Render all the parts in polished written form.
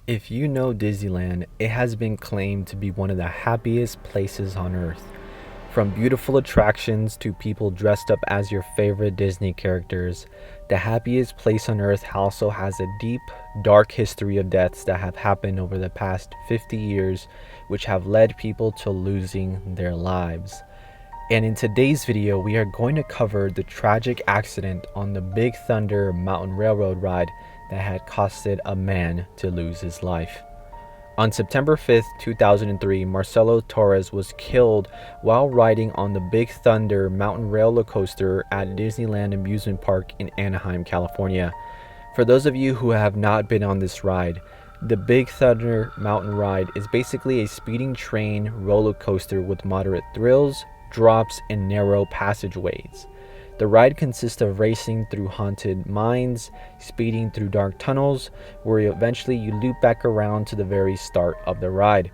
If you know Disneyland, it has been claimed to be one of the happiest places on earth. From beautiful attractions to people dressed up as your favorite Disney characters, the happiest place on earth also has a deep, dark history of deaths that have happened over the past 50 years, which have led people to losing their lives. And in today's video, we are going to cover the tragic accident on the Big Thunder Mountain Railroad ride that had costed a man to lose his life. On September 5th, 2003, Marcelo Torres was killed while riding on the Big Thunder Mountain roller coaster at Disneyland Amusement Park in Anaheim, California. For those of you who have not been on this ride, the Big Thunder Mountain ride is basically a speeding train roller coaster with moderate thrills, drops, and narrow passageways. The ride consists of racing through haunted mines, speeding through dark tunnels, where eventually you loop back around to the very start of the ride.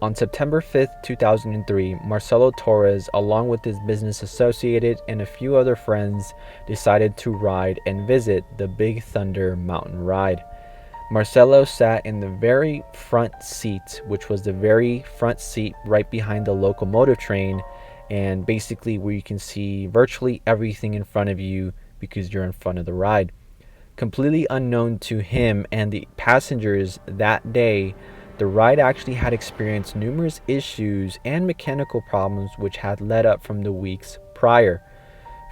On September 5th, 2003, Marcelo Torres, along with his business associate and a few other friends, decided to ride and visit the Big Thunder Mountain ride. Marcelo sat in the very front seat, which was the very front seat right behind the locomotive train, and basically where you can see virtually everything in front of you because you're in front of the ride. Completely unknown to him and the passengers that day, the ride actually had experienced numerous issues and mechanical problems which had led up from the weeks prior.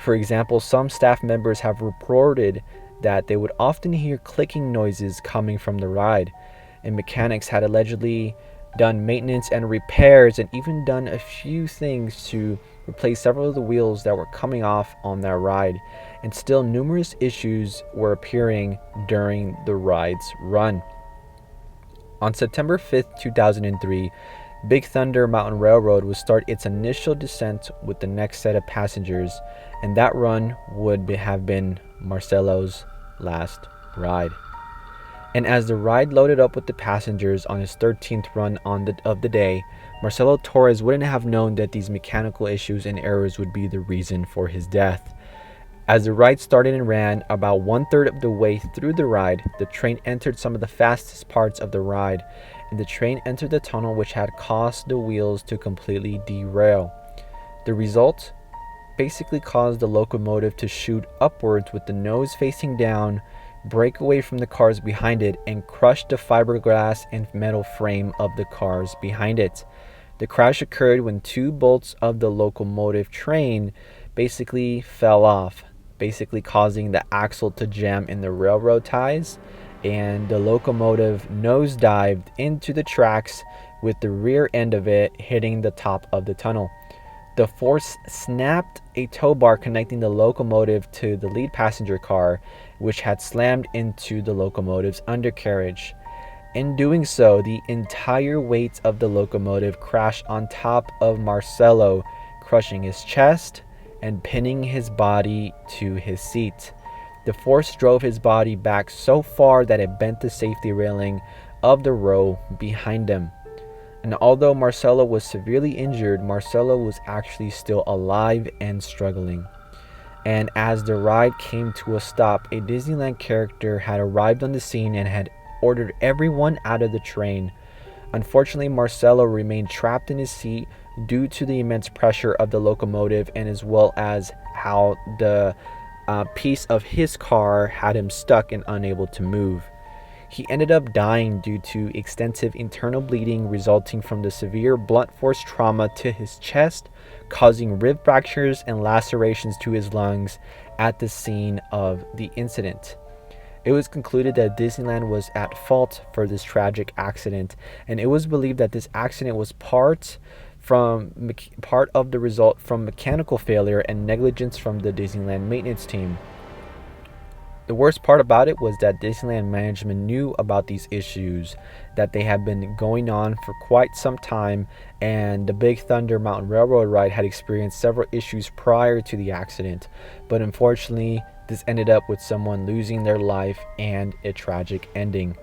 For example, some staff members have reported that they would often hear clicking noises coming from the ride, and mechanics had allegedly done maintenance and repairs and even done a few things to replace several of the wheels that were coming off on that ride, and still numerous issues were appearing during the ride's run. On September 5th, 2003, Big Thunder Mountain Railroad would start its initial descent with the next set of passengers, and that run would have been Marcelo's last ride. And as the ride loaded up with the passengers on his 13th run of the day, Marcelo Torres wouldn't have known that these mechanical issues and errors would be the reason for his death. As the ride started and ran, about 1/3 of the way through the ride, the train entered some of the fastest parts of the ride, and the train entered the tunnel which had caused the wheels to completely derail. The result basically caused the locomotive to shoot upwards with the nose facing down, break away from the cars behind it, and crush the fiberglass and metal frame of the cars behind it. The crash occurred when two bolts of the locomotive train basically fell off, basically causing the axle to jam in the railroad ties, and the locomotive nosedived into the tracks with the rear end of it hitting the top of the tunnel. The force snapped a tow bar connecting the locomotive to the lead passenger car, which had slammed into the locomotive's undercarriage. In doing so, the entire weight of the locomotive crashed on top of Marcelo, crushing his chest and pinning his body to his seat. The force drove his body back so far that it bent the safety railing of the row behind him. And although Marcelo was severely injured, Marcelo was actually still alive and struggling. And as the ride came to a stop, a Disneyland character had arrived on the scene and had ordered everyone out of the train. Unfortunately, Marcelo remained trapped in his seat due to the immense pressure of the locomotive, and as well as how the piece of his car had him stuck and unable to move. He ended up dying due to extensive internal bleeding resulting from the severe blunt force trauma to his chest, causing rib fractures and lacerations to his lungs at the scene of the incident. It was concluded that Disneyland was at fault for this tragic accident, and it was believed that this accident was part of the result from mechanical failure and negligence from the Disneyland maintenance team. The worst part about it was that Disneyland management knew about these issues, that they had been going on for quite some time, and the Big Thunder Mountain Railroad ride had experienced several issues prior to the accident. But unfortunately, this ended up with someone losing their life and a tragic ending.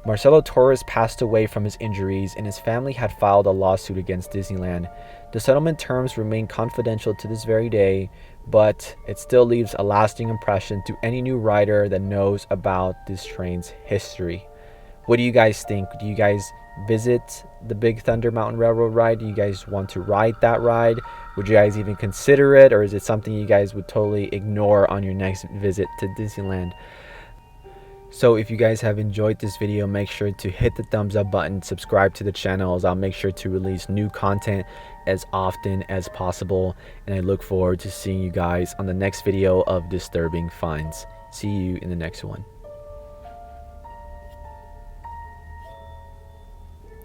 Marcelo Torres passed away from his injuries, and his family had filed a lawsuit against Disneyland. The settlement terms remain confidential to this very day, but it still leaves a lasting impression to any new rider that knows about this train's history. What do you guys think? Do you guys visit the Big Thunder Mountain Railroad ride? Do you guys want to ride that ride? Would you guys even consider it, or is it something you guys would totally ignore on your next visit to Disneyland? So if you guys have enjoyed this video, make sure to hit the thumbs up button, subscribe to the channel, as I'll make sure to release new content as often as possible, and I look forward to seeing you guys on the next video of Disturbing Finds. See you in the next one.